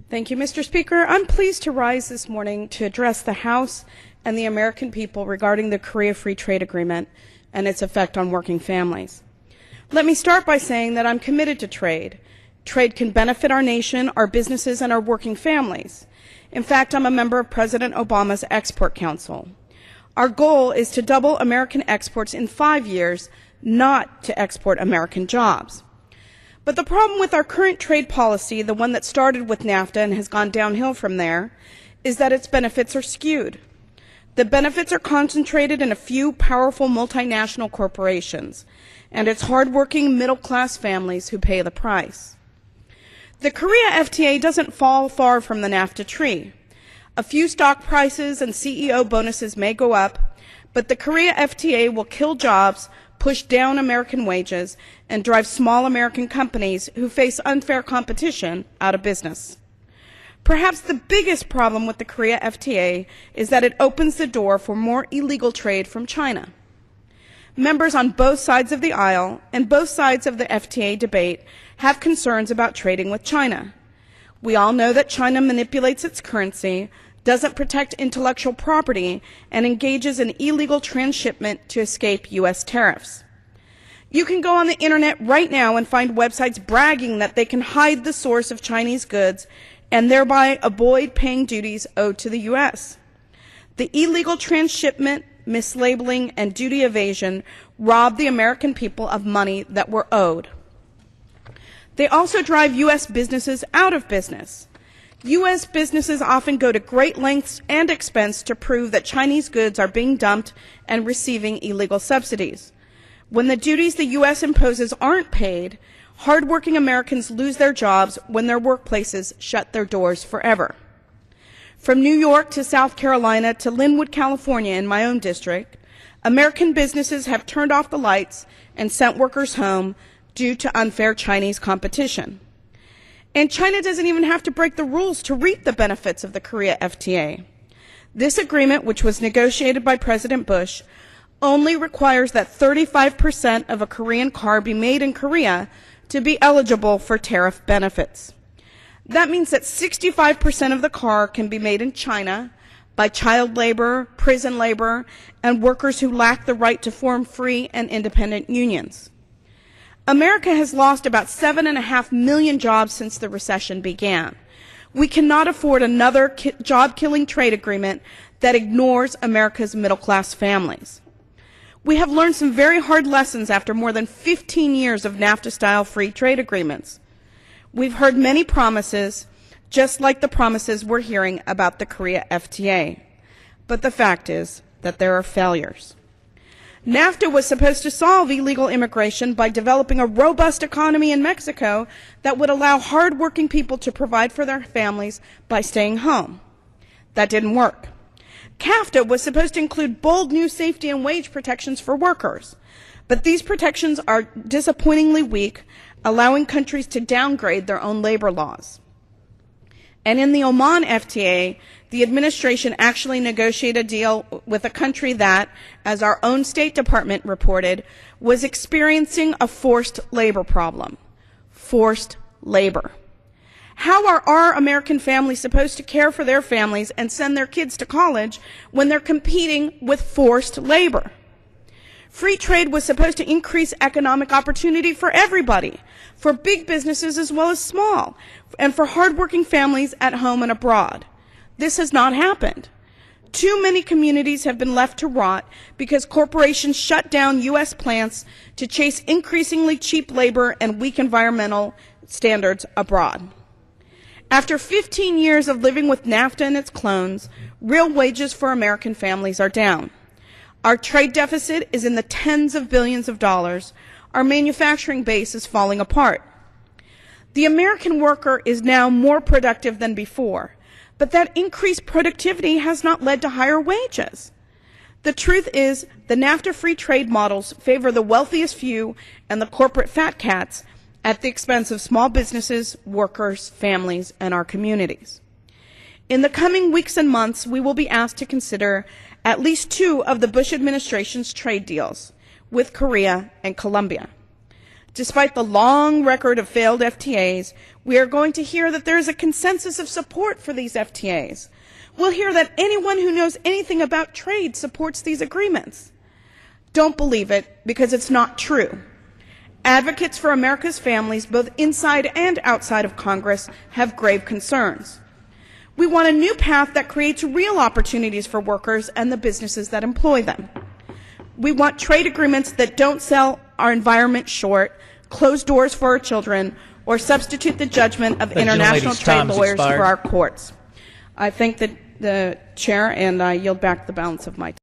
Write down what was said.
Thank you, Mr. Speaker. I'm pleased to rise this morning to address the House and the American people regarding the Korea Free Trade Agreement and its effect on working families. Let me start by saying that I'm committed to trade. Trade can benefit our nation, our businesses, and our working families. In fact, I'm a member of President Obama's Export Council. Our goal is to double American exports in 5 years, not to export American jobs. But the problem with our current trade policy, the one that started with NAFTA and has gone downhill from there, is that its benefits are skewed. The benefits are concentrated in a few powerful multinational corporations, and it's hardworking middle-class families who pay the price. The Korea FTA doesn't fall far from the NAFTA tree. A few stock prices and CEO bonuses may go up, but the Korea FTA will kill jobs, push down American wages, and drive small American companies who face unfair competition out of business. Perhaps the biggest problem with the Korea FTA is that it opens the door for more illegal trade from China. Members on both sides of the aisle and both sides of the FTA debate have concerns about trading with China. We all know that China manipulates its currency, doesn't protect intellectual property, and engages in illegal transshipment to escape U.S. tariffs. You can go on the internet right now and find websites bragging that they can hide the source of Chinese goods and thereby avoid paying duties owed to the U.S. The illegal transshipment, mislabeling, and duty evasion rob the American people of money that were owed. They also drive U.S. businesses out of business. U.S. businesses often go to great lengths and expense to prove that Chinese goods are being dumped and receiving illegal subsidies. When the duties the U.S. imposes aren't paid, hardworking Americans lose their jobs when their workplaces shut their doors forever. From New York to South Carolina to Linwood, California, in my own district, American businesses have turned off the lights and sent workers home due to unfair Chinese competition. And China doesn't even have to break the rules to reap the benefits of the Korea FTA. This agreement, which was negotiated by President Bush, only requires that 35% of a Korean car be made in Korea to be eligible for tariff benefits. That means that 65% of the car can be made in China by child labor, prison labor, and workers who lack the right to form free and independent unions. America has lost about 7.5 million jobs since the recession began. We cannot afford another job-killing trade agreement that ignores America's middle-class families. We have learned some very hard lessons after more than 15 years of NAFTA-style free trade agreements. We've heard many promises, just like the promises we're hearing about the Korea FTA. But the fact is that there are failures. NAFTA was supposed to solve illegal immigration by developing a robust economy in Mexico that would allow hardworking people to provide for their families by staying home. That didn't work. CAFTA was supposed to include bold new safety and wage protections for workers, but these protections are disappointingly weak, allowing countries to downgrade their own labor laws. And in the Oman FTA, the administration actually negotiated a deal with a country that, as our own State Department reported, was experiencing a forced labor problem. Forced labor. How are our American families supposed to care for their families and send their kids to college when they're competing with forced labor? Free trade was supposed to increase economic opportunity for everybody, for big businesses as well as small, and for hardworking families at home and abroad. This has not happened. Too many communities have been left to rot because corporations shut down U.S. plants to chase increasingly cheap labor and weak environmental standards abroad. After 15 years of living with NAFTA and its clones, real wages for American families are down. Our trade deficit is in the tens of billions of dollars. Our manufacturing base is falling apart. The American worker is now more productive than before, but that increased productivity has not led to higher wages. The truth is, the NAFTA free trade models favor the wealthiest few and the corporate fat cats at the expense of small businesses, workers, families, and our communities. In the coming weeks and months, we will be asked to consider at least 2 of the Bush administration's trade deals with Korea and Colombia. Despite the long record of failed FTAs, we are going to hear that there is a consensus of support for these FTAs. We'll hear that anyone who knows anything about trade supports these agreements. Don't believe it, because it's not true. Advocates for America's families, both inside and outside of Congress, have grave concerns. We want a new path that creates real opportunities for workers and the businesses that employ them. We want trade agreements that don't sell our environment short, close doors for our children, or substitute the judgment of international trade lawyers for our courts. I thank the Chair, and I yield back the balance of my time.